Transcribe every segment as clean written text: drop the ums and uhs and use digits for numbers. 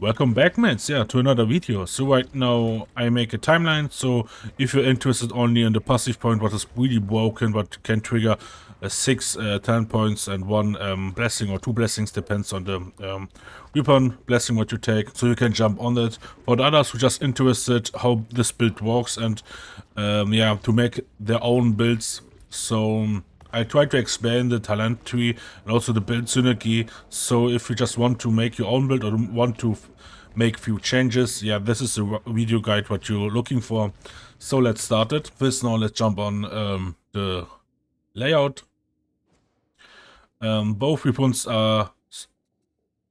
Welcome back, mates, to another video. So right now I make a timeline, so if you're interested only in the passive point, what is really broken, what can trigger 6 10 points and 1 blessing or 2 blessings, depends on the weapon blessing what you take, so you can jump on it. For the others who are just interested how this build works and to make their own builds, so I try to explain the talent tree and also the build synergy. So if you just want to make your own build or want to make few changes, this is the video guide what you're looking for. So let's start it. First, now let's jump on the layout. Both weapons are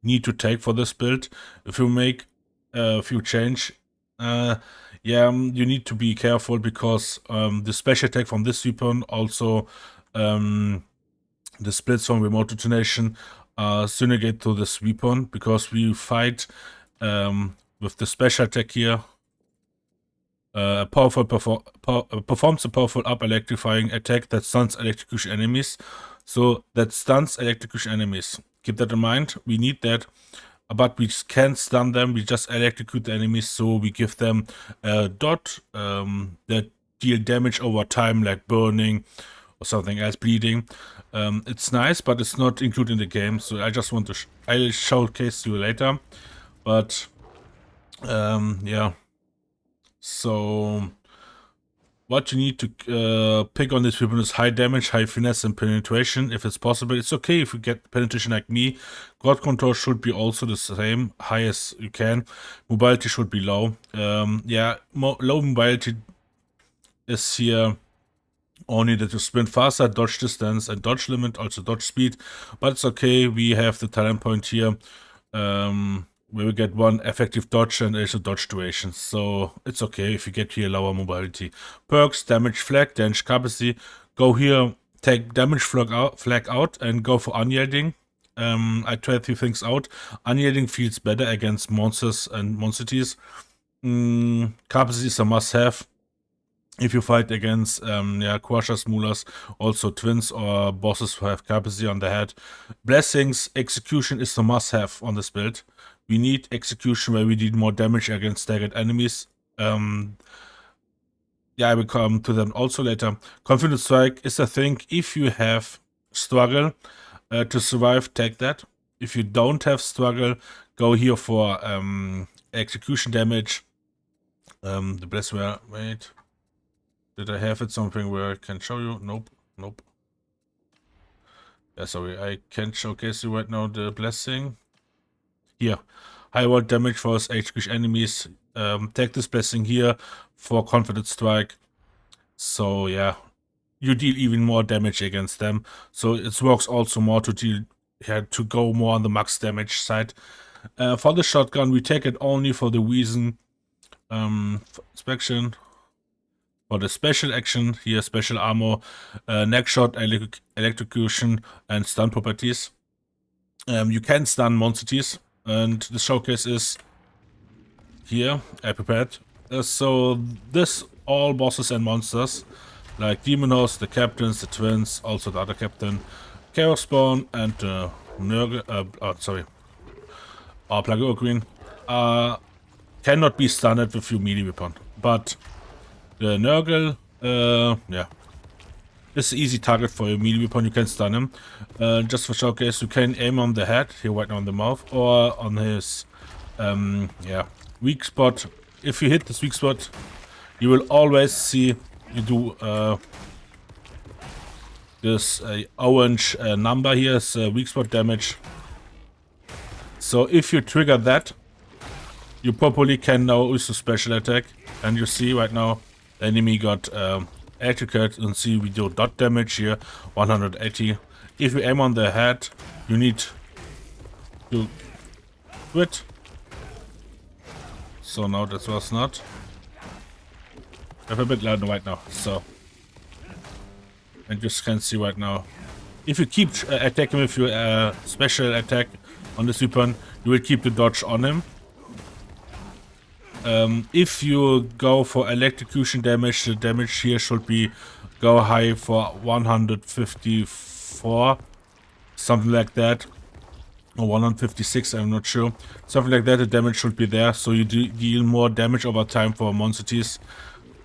need to take for this build. If you make a few change, you need to be careful because the special attack from this weapon also the splits from remote detonation synergate to this weapon, because we fight with the special attack here. Performs a powerful up electrifying attack that stuns electrocution enemies. So that stuns electrocution enemies. Keep that in mind. We need that, but we can't stun them. We just electrocute the enemies. So we give them a dot that deal damage over time, like burning or something else, bleeding. It's nice, but it's not included in the game. So I just want to I'll showcase you later. But so what you need to pick on this weapon is high damage, high finesse, and penetration if it's possible. It's okay if you get penetration like me. Crowd control should be also the same, high as you can. Mobility should be low. Low mobility is here only that you sprint faster, dodge distance, and dodge limit, also dodge speed. But it's okay, we have the talent point here, where we get 1 effective dodge and also dodge duration. So it's okay if you get here lower mobility. Perks, damage flag, damage capacity. Go here, take damage flag out and go for unyielding. I tried 3 things out. Unyielding feels better against monsters and monstrosities. Capacity is a must-have if you fight against crushers, moolers, also twins or bosses who have capacity on the head. Blessings, execution is a must-have on this build. We need execution where we need more damage against staggered enemies. I will come to them also later. Confident strike is a thing. If you have struggle to survive, take that. If you don't have struggle, go here for execution damage. The bless where, wait. Did I have it something where I can show you? Nope. Yeah, sorry, I can't showcase you right now the blessing. Here, high volt damage for execution enemies. Take this blessing here for confident strike. So yeah, you deal even more damage against them. So it works also more to deal to go more on the max damage side. For the shotgun, we take it only for the reason inspection. For the special action, here special armor, neck shot, electrocution, and stun properties. You can stun monstrosities, and the showcase is here. I prepared. So this all bosses and monsters, like Demonos, the captains, the twins, also the other captain, Chaos Spawn, and Plague Green, cannot be stunned with your melee weapon, but the Nurgle, this is an easy target for your melee weapon. You can stun him. Just for showcase, you can aim on the head, here right now on the mouth, or on his weak spot. If you hit this weak spot, you will always see you do this orange number here is weak spot damage. So if you trigger that, you probably can now use the special attack, and you see right now the enemy got Electrocute, and see we do dot damage here, 180. If you aim on the head, you need to quit. So now that was not. I have a bit louder right now, so. And you can see right now, if you keep attacking with your special attack on this weapon, you will keep the dodge on him. If you go for electrocution damage, the damage here should be go high for 154, something like that. or 156, I'm not sure. Something like that, the damage should be there, so you deal more damage over time for monstrosities.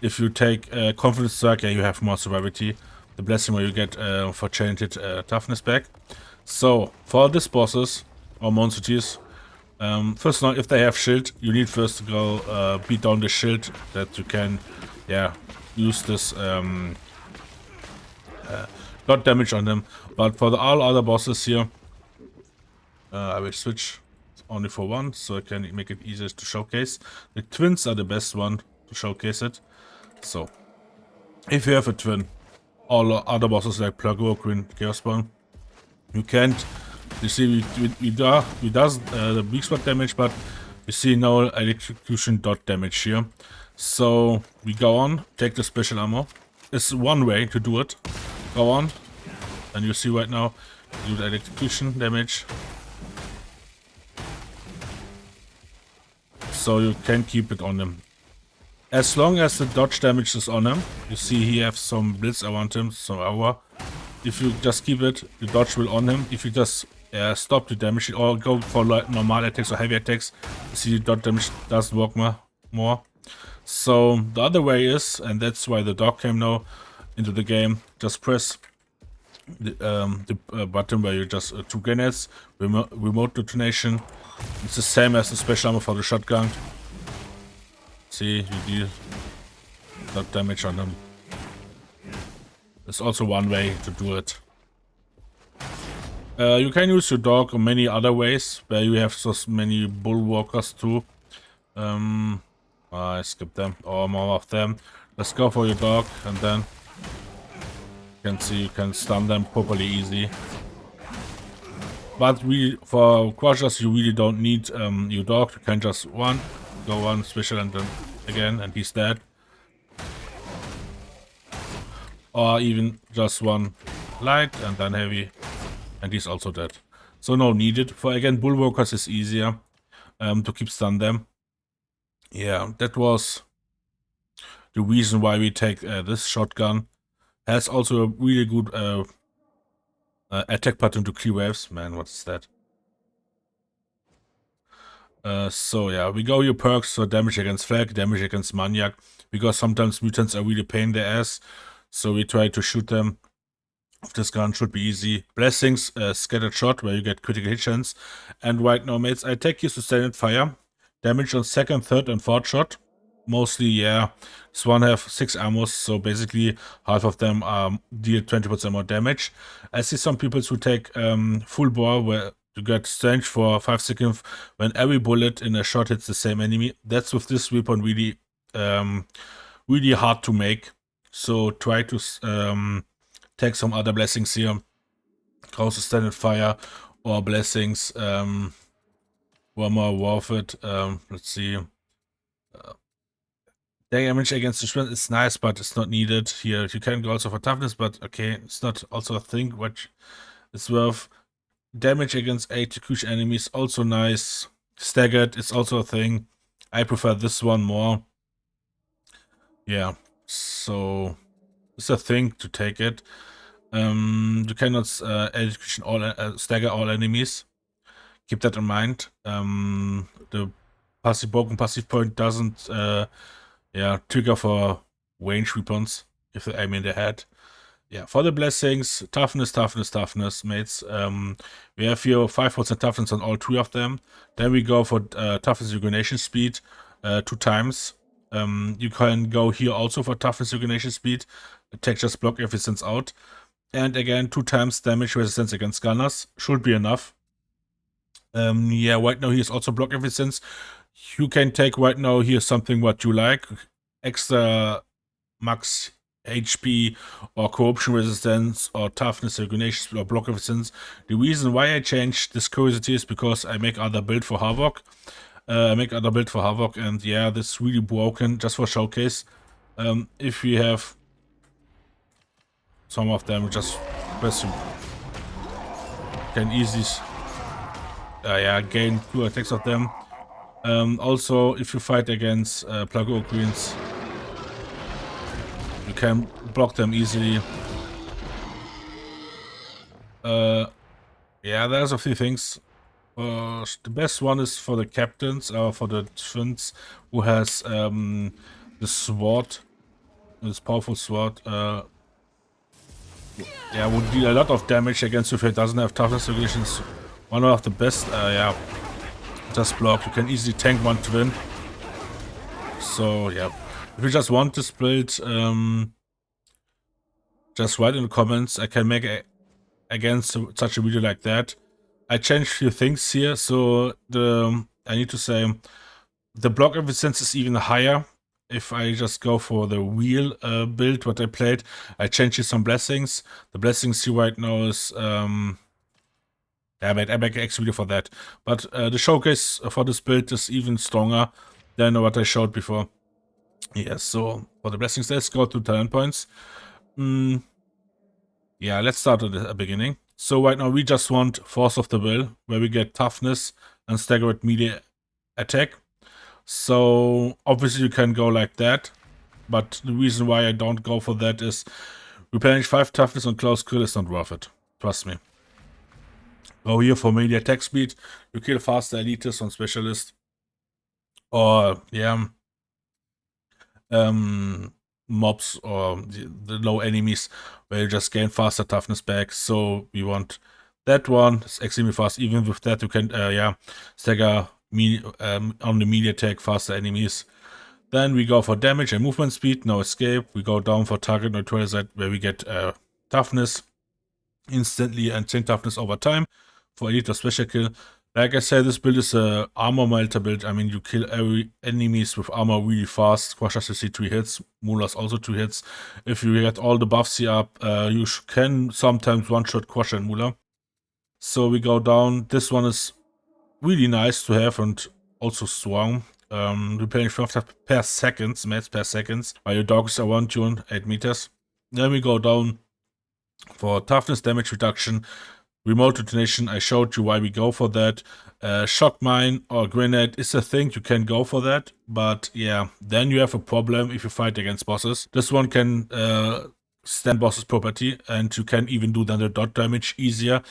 If you take Confidence Strike, yeah, you have more survivability. The blessing where you get for Chanted Toughness back. So, for these bosses, or monstrosities, first of all, if they have shield, you need first to go beat down the shield, that you can, yeah, use this dot damage on them. But for all other bosses here, I will switch only for one, so I can make it easier to showcase. The twins are the best one to showcase it. So, if you have a twin, all other bosses like Plague, Green, Chaos Spawn, you can't. You see, we does the weak spot damage, but you see no electrocution dot damage here. So we go on, take the special ammo. It's one way to do it. Go on, and you see right now, you do the electrocution damage. So you can keep it on him. As long as the dodge damage is on him, you see he has some blitz around him, some hour. If you just keep it, the dodge will on him. If you just stop the damage or go for like normal attacks or heavy attacks, you see the dodge damage doesn't work more. So the other way is, and that's why the dog came now into the game, just press the button where you just two grenades, remote detonation. It's the same as the special ammo for the shotgun. See, you deal that damage on them. There's also one way to do it. You can use your dog in many other ways, where you have so many bulwarkers too. I skipped them, or more of them. Let's go for your dog, and then you can see you can stun them properly easy. But for crushers, you really don't need your dog. You can just go one special, and then again, and he's dead. Or even just one light and then heavy, and he's also dead. So no needed. For again, bulwarkers is easier to keep stun them. Yeah, that was the reason why we take this shotgun. Has also a really good attack pattern to clear waves. Man, what is that? So yeah, we go your perks, so damage against flag, damage against maniac, because sometimes mutants are really pain in the ass. So we try to shoot them. This gun should be easy. Blessings, scattered shot, where you get critical hit chance. And right now, mates, I take you to standard fire. Damage on second, third, and fourth shot. Mostly, yeah. This one have 6 ammos, so basically half of them deal 20% more damage. I see some people who take full bore, where you get strange for 5 seconds when every bullet in a shot hits the same enemy. That's with this weapon really, really hard to make. So try to take some other blessings here. Close to standard fire or blessings. One more worth it. Let's see. Damage against the sprint is nice, but it's not needed here. You can go also for toughness, but okay, it's not also a thing which is worth. Damage against execution enemies also nice. Staggered is also a thing. I prefer this one more. Yeah, so it's a thing to take it. You cannot execution stagger all enemies. Keep that in mind. The broken passive point doesn't trigger for range weapons if they aim in the head. Yeah, for the blessings, toughness, mates. We have here 5% toughness on all 3 of them. Then we go for toughness regeneration speed 2 times. You can go here also for toughness regeneration speed. Attack just block resistance out. And again, 2 times damage resistance against gunners. Should be enough. Yeah, right now here's also block resistance. You can take right now here something what you like. Extra max HP or corruption resistance or toughness regeneration or block resistance. The reason why I changed this curiosity is because I make other build for Havoc. And yeah, this is really broken just for showcase. If we have some of them, just press, can easily gain 2 attacks of them. Also, if you fight against Plague Queens, you can block them easily. Yeah, there's a few things. The best one is for the captains, for the twins, who has the sword, this powerful sword. Yeah, would deal a lot of damage against you if it doesn't have toughness regulations. One of the best. Yeah, just block. You can easily tank one twin. So yeah, if you just want this build, just write in the comments. I can make against such a video like that. I changed a few things here, so I need to say the block resistance is even higher. If I just go for the real build what I played, I changed some blessings. The blessings here right now is yeah, I made an extra video for that. But the showcase for this build is even stronger than what I showed before. Yes, so for the blessings, let's go to talent points. Yeah, let's start at the beginning. So right now we just want Force of the Will, where we get Toughness and staggered melee attack. So obviously you can go like that, but the reason why I don't go for that is replenish 5 Toughness on close kill is not worth it. Trust me. Go here for melee attack speed. You kill faster elites on specialist. Or yeah, mobs or the low enemies where you just gain faster toughness back. So we want that one. It's extremely fast. Even with that, you can yeah, stagger on the melee attack faster enemies. Then we go for damage and movement speed, no escape. We go down for target neutralized, where we get toughness instantly and chain toughness over time for elite or special kill. Like I said, this build is a armor melter build. I mean, you kill every enemies with armor really fast. Crushers, you see 3 hits. Mulas also 2 hits. If you get all the buffs here up, you can sometimes one-shot Crusher and Mula. So we go down. This one is really nice to have and also strong. Replenish 5 per seconds, mats per seconds, while your dogs around you on 8 meters. Then we go down for toughness damage reduction. Remote detonation, I showed you why we go for that. Shock mine or grenade is a thing, you can go for that. But yeah, then you have a problem if you fight against bosses. This one can stand boss's property, and you can even do then the dot damage easier.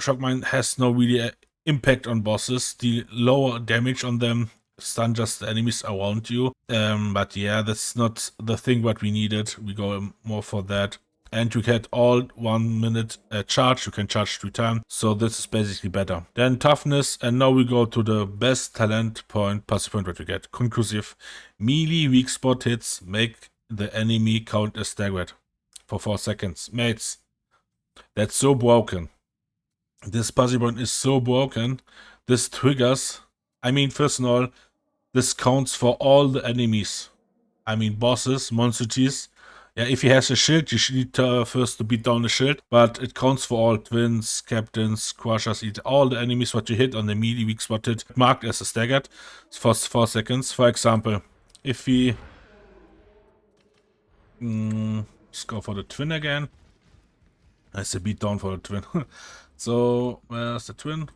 Shock mine has no really impact on bosses. The lower damage on them stun just the enemies around you. But yeah, that's not the thing what we needed. We go more for that. And you get all 1 minute charge. You can charge 3 times. So this is basically better. Then toughness. And now we go to the best talent point, passive point what you get. Conclusive. Melee weak spot hits make the enemy count as staggered for 4 seconds. Mates, that's so broken. This passive point is so broken. This triggers. I mean, first of all, this counts for all the enemies. I mean, bosses, monstrosities. Yeah, if he has a shield, you should need first to beat down the shield, but it counts for all twins, captains, crushers, all the enemies what you hit on the melee weak spot hit, marked as a staggered for 4 seconds. For example, if we let's go for the twin again. That's a beat down for the twin. So where's the twin?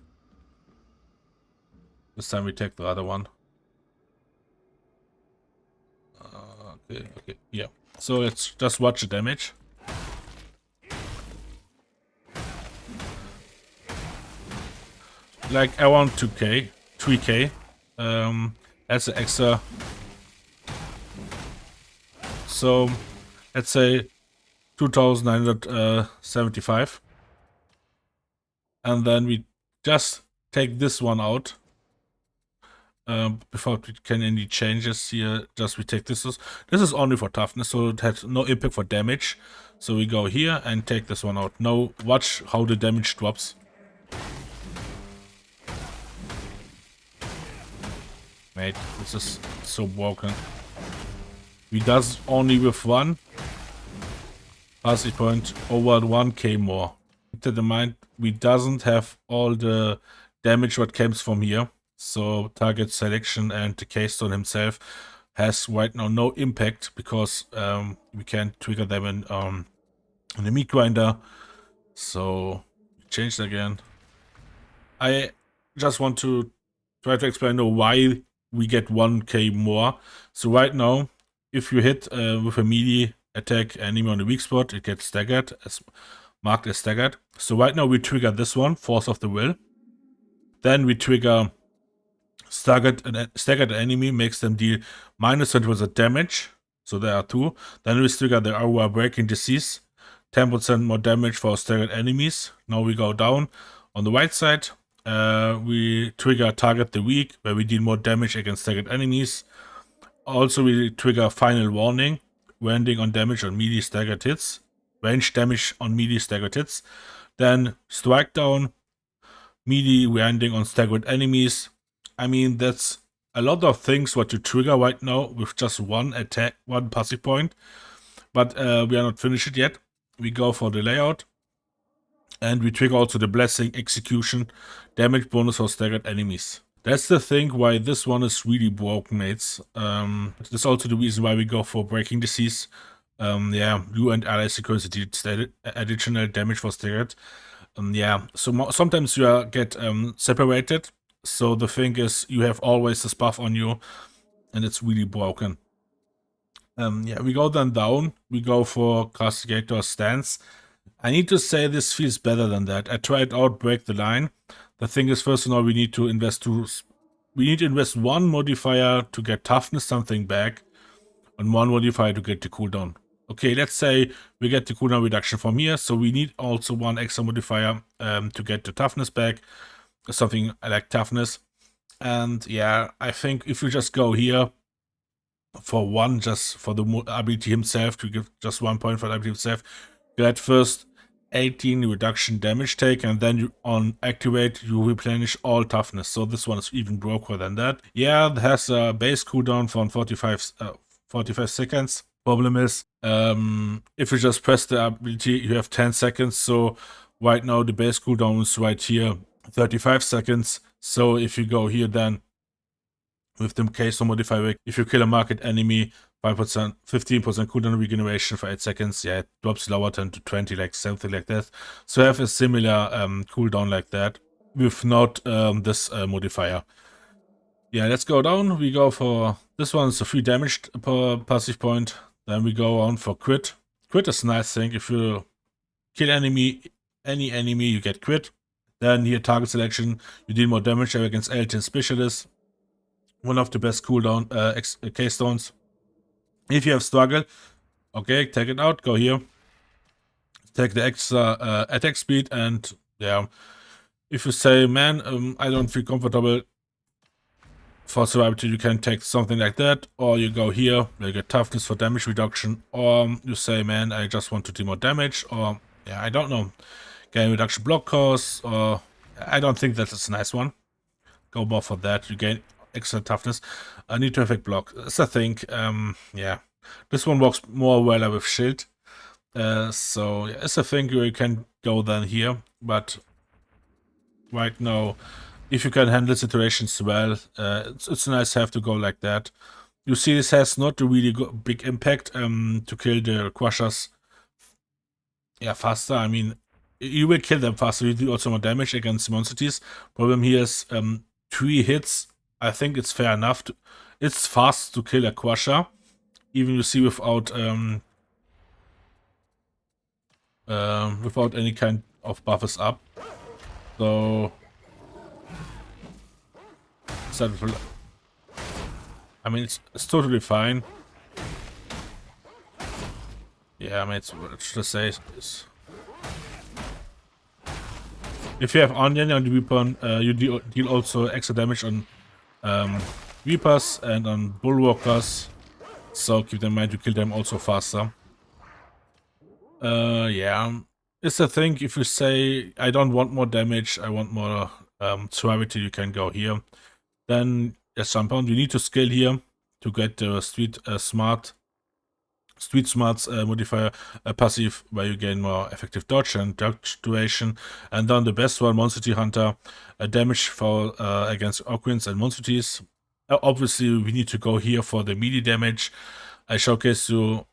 This time we take the other one. Okay, yeah. So let's just watch the damage. Like around 2k, 3k. That's an extra. So let's say 2975. And then we just take this one out. Before we can any changes here, just we take this. This is only for toughness, so it had no impact for damage. So we go here and take this one out. Now watch how the damage drops. Mate, this is so broken. We does only with 1 passive point over 1k more. Keep in mind, we doesn't have all the damage what comes from here. So target selection and the keystone himself has right now no impact because we can't trigger them in the meat grinder. So change it again. I just want to try to explain why we get 1k more. So right now, if you hit with a melee attack enemy on the weak spot, it gets staggered, as marked as staggered. So right now we trigger this one, Force of the Will. Then we trigger staggered enemy, makes them deal minus 20% damage. So there are 2. Then we trigger the Aura Breaking Disease, 10% more damage for staggered enemies. Now we go down on the right side. We trigger Target the Weak, where we deal more damage against staggered enemies. Also, we trigger Final Warning, landing on damage on melee staggered hits, range damage on melee staggered hits. Then Strike Down, melee landing on staggered enemies. I mean, that's a lot of things what you trigger right now with just one attack, one passive point. But we are not finished yet. We go for the layout. And we trigger also the Blessing Execution, damage bonus for staggered enemies. That's the thing why this one is really broken, mates. That's also the reason why we go for Breaking Disease. Yeah, you and allies sequence additional damage for staggered. Yeah, so sometimes you get separated. So the thing is, you have always this buff on you, and it's really broken. Yeah, we go then down. We go for Castigator Stance. I need to say this feels better than that. I tried out Break the Line. The thing is, first of all, we need to invest 1 modifier to get Toughness something back, and 1 modifier to get the cooldown. Okay, let's say we get the cooldown reduction from here, so we need also 1 extra modifier to get the Toughness back, something like Toughness. And yeah, I think if we just go here for 1, just for the ability himself, to give just 1 point for the ability himself, get first 18 reduction damage take, and then you, on activate, you replenish all Toughness. So this one is even broken than that. Yeah, it has a base cooldown from 45 seconds. Problem is, if you just press the ability, you have 10 seconds. So right now the base cooldown is right here, 35 seconds. So if you go here, then with the keystone modifier, if you kill a market enemy, 5%, 15% cooldown regeneration for 8 seconds. Yeah, it drops lower than to 20, like something like that. So I have a similar cooldown like that with not this modifier. Yeah, let's go down. We go for this one's a 3 damage per passive point. Then we go on for crit. Crit is a nice thing. If you kill any enemy, you get crit. Then here, target selection, you deal more damage against Latern specialists. One of the best cooldown keystones. If you have struggle, okay, take it out, go here. Take the extra attack speed, and yeah, if you say, man, I don't feel comfortable for survivability, you can take something like that, or you go here, you get toughness for damage reduction, or you say, man, I just want to do more damage, or yeah, I don't know, gain reduction block cost, or I don't think that is a nice one. Go more for that, you gain extra toughness. I need to effect block. That's a thing. Yeah, this one works more well with shield. So yeah, it's a thing where you can go then here, but right now, if you can handle situations well, it's nice to have to go like that. You see, this has not a really big impact to kill the crushers. Yeah, faster. I mean, you will kill them faster. You do also more damage against monsters. Problem here is 3 hits. I think it's fair enough. It's fast to kill a crusher, even you see without any kind of buffers up. So I mean, it's totally fine. Yeah, I mean, it's what should I say? If you have Onion on the weapon, you deal also extra damage on Reapers and on Bulwarkers. So keep in mind to kill them also faster. Yeah, it's a thing. If you say I don't want more damage, I want more survivability, you can go here. Then at some point you need to scale here to get the Street Smarts modifier passive, where you gain more effective dodge and dodge duration. And then the best one, Monster Hunter, damage for against Ogrins and monsters. Obviously, we need to go here for the melee damage. I showcase you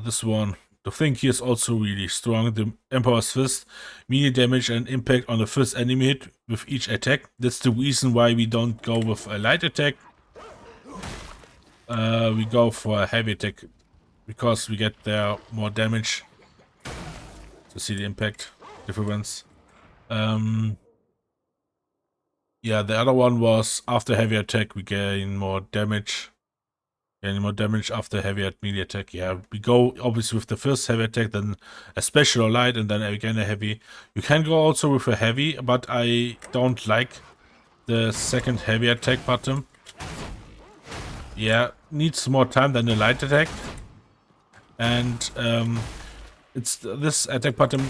this one. The thing here is also really strong. The Emperor's Fist, melee damage and impact on the first enemy hit with each attack. That's the reason why we don't go with a light attack. We go for a heavy attack, because we get there more damage to see the impact difference. Yeah, the other one was after heavy attack we gain more damage. Gain more damage after heavy at melee attack. Yeah, we go obviously with the first heavy attack, then a special or light, and then again a heavy. You can go also with a heavy, but I don't like the second heavy attack button. Yeah, needs more time than the light attack. And it's this attack pattern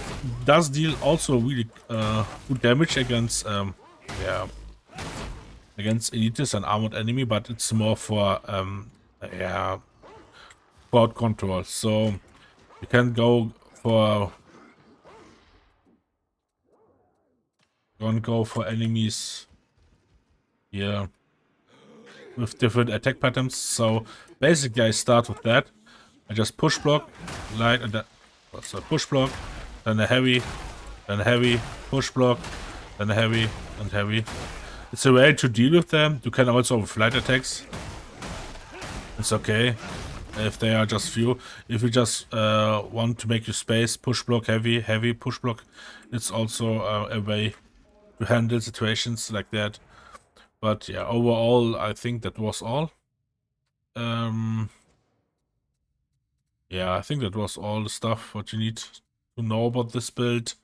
does deal also really good damage against against elites and armored enemy, but it's more for crowd control. So you can go for enemies here with different attack patterns. So basically I start with that. I just push block, light, and so push block, then a heavy, push block, then a heavy, and heavy. It's a way to deal with them. You can also with light attacks. It's okay if they are just few. If you just want to make your space, push block, heavy, push block. It's also a way to handle situations like that. But yeah, overall, I think that was all. Yeah, I think that was all the stuff what you need to know about this build.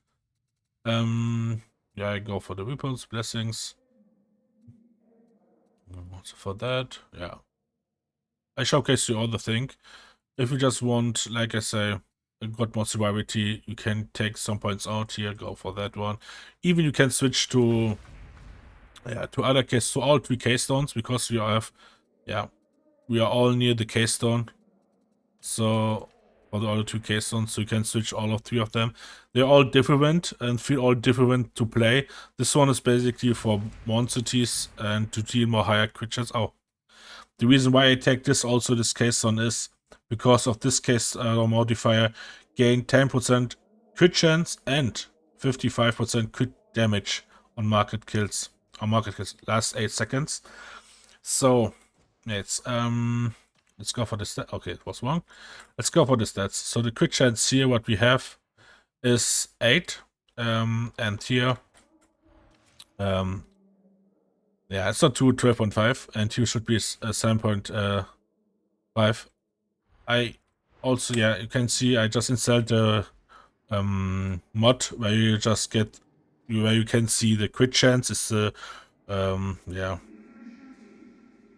Yeah, I go for the weapons, blessings. Also for that, yeah. I showcase you all the thing. If you just want, like I say, a god mod survivability, you can take some points out here, go for that one. Even you can switch to other case, to all 3 keystones, because we have, we are all near the keystone. So for the other 2 keystones, so you can switch all of 3 of them. They're all different and feel all different to play. This one is basically for monstrosities and to deal more higher creatures. Oh, the reason why I take this also, this keystone, is because of this case modifier gain 10% crit chance and 55% crit damage on market kills. Last 8 seconds. So it's let's go for the stat. Okay, it was wrong. Let's go for the stats. So the crit chance here, what we have is 8. And here, yeah, it's not 12.5, and here should be 7.5. I also, yeah, you can see I just installed the mod where you just get, where you can see the crit chance is the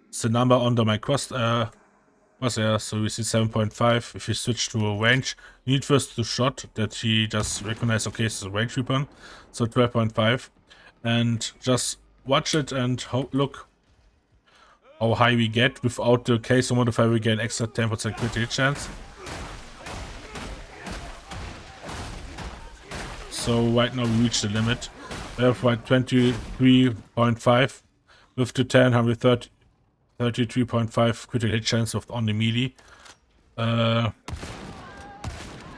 it's the number under my cross so we see 7.5. If you switch to a range, you need first to shot that he just recognize, okay, it's a range weapon, so 12.5, and just watch it and look how high we get. Without the case modifier we get extra 10% critical chance. So right now we reach the limit. We have like 23.5 with the 10, 33.5 critical hit chance of on the melee. Yeah,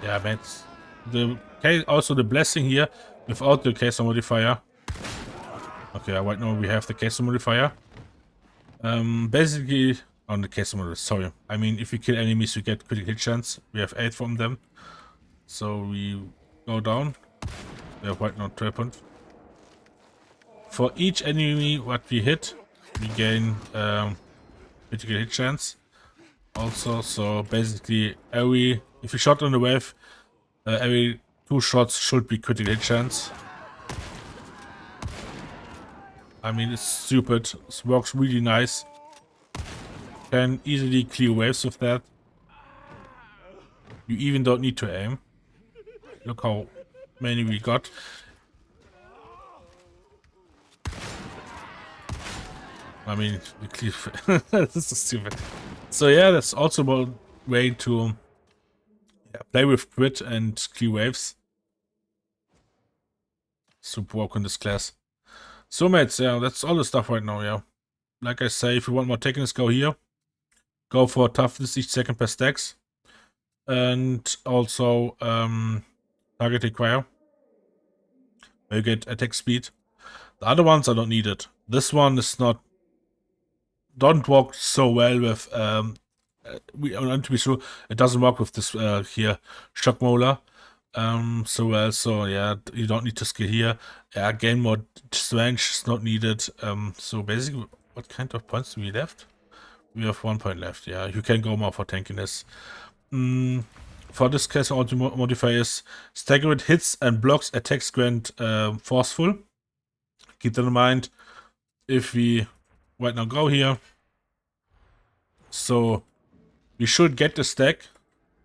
man. Also the blessing here without the case modifier. Okay, right now we have the case modifier. Basically on the case modifier. Sorry, I mean if you kill enemies, you get critical hit chance. We have 8 from them, so we go down. We have right now 12 points. For each enemy what we hit, we gain critical hit chance. Also, so basically if you shot on the wave, every 2 shots should be critical hit chance. I mean, it's stupid. It works really nice. Can easily clear waves with that. You even don't need to aim. Look how many we got. I mean, we clear. This is stupid. So yeah, that's also a way to play with crit and clear waves. Super work on this class. So mates, yeah, that's all the stuff right now, yeah. Like I say, if you want more TANKINESS, go here. Go for Toughness each second per stacks. And also target require, where you get attack speed. The other ones are not needed. This one is not, don't work so well with we want to be sure it doesn't work with this here shock molar. So yeah, you don't need to skill here. Yeah, gain more strength is not needed. So basically, what kind of points do we left? We have 1 point left. Yeah, you can go more for tankiness. For this case, auto modifier is staggered hits and blocks attacks grant forceful. Keep that in mind. If we right now go here, so we should get the stack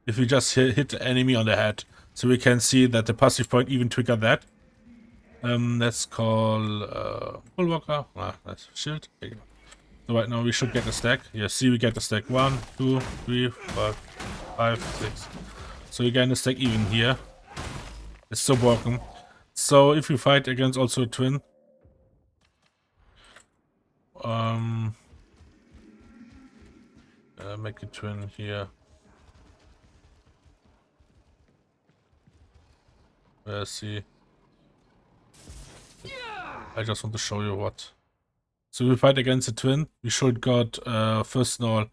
if we just hit the enemy on the head. So we can see that the passive point even trigger that. Let's call Bullwalker. That's shield. So right now we should get the stack. Yeah, see, we get the stack 1, 2, 3, 4, 5, 6. So you get the stack even here. It's so broken. So if you fight against also a twin, make a twin here. Let's see. I just want to show you what. So we fight against a twin. We should got first of all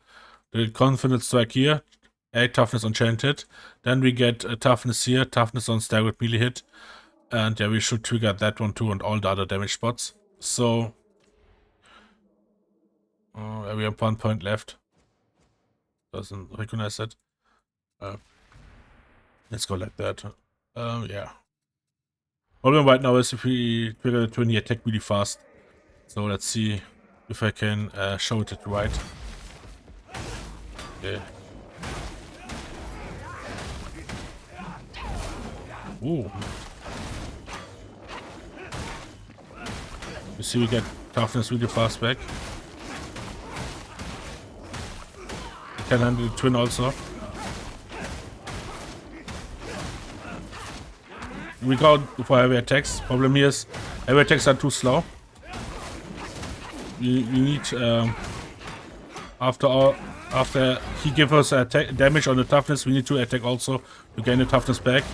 the confidence strike here, 8 toughness enchanted. Then we get a toughness here, toughness on staggered melee hit. And yeah, we should trigger that one too and all the other damage spots. So we have 1 point left. Doesn't recognize it. Let's go like that. Yeah. Problem right now is if we trigger the twin, he attack really fast. So let's see if I can show it right. Okay. Ooh. You see, we get toughness really fast back. We can handle the twin also. We go for heavy attacks. Problem here is heavy attacks are too slow. We need after he gives us attack damage on the toughness, we need to attack also to gain the toughness back.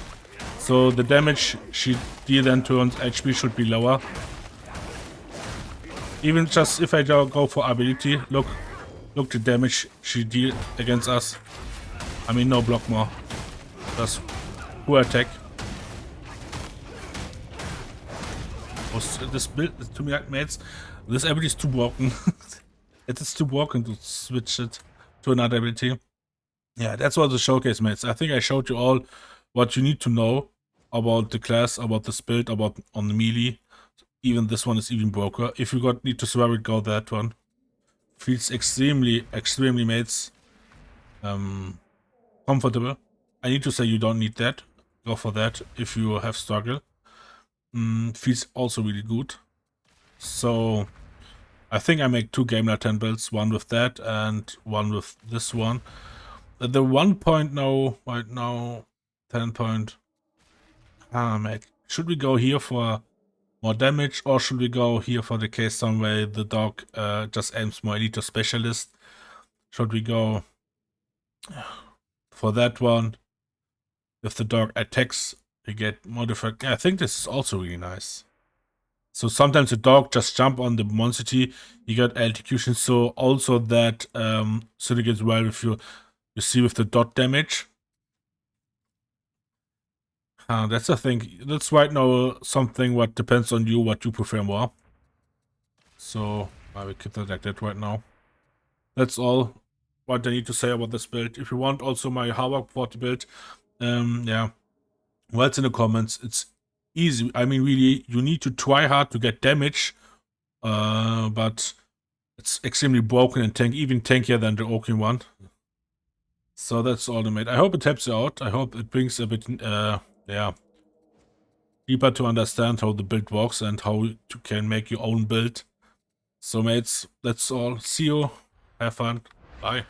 So the damage she deal then to on HP should be lower. Even just if I go for ability, look the damage she deal against us. I mean, no block more, just poor attack. This build to me, mates, this ability is too broken. It is too broken to switch it to another ability. Yeah, that's what the showcase, mates. I think I showed you all what you need to know about the class, about this build, about on the melee. Even this one is even broker. If you need to swear it, go that one. Feels extremely, mates, comfortable. I need to say you don't need that. Go for that if you have struggle. Feels also really good. So I think I make 2 game Latern builds, one with that and one with this one. The 1 point now, right now, 10 point. Mate, should we go here for more damage or should we go here for the case some way the dog just aims more elite or specialist? Should we go for that one? If the dog attacks, we get modified. Yeah, I think this is also really nice. So sometimes the dog just jump on the monstrosity, you get execution, so also that syndicates well if you see with the dot damage. That's the thing. That's right now something what depends on you, what you prefer more. So I will keep that like that right now. That's all what I need to say about this build. If you want also my Havoc 40 build, yeah, write in the comments. It's easy. I mean, really, you need to try hard to get damage, but it's extremely broken and even tankier than the Oaking one. So that's all, mate. I hope it helps you out. I hope it brings a bit, yeah, deeper to understand how the build works and how you can make your own build. So, mates, that's all. See you. Have fun. Bye.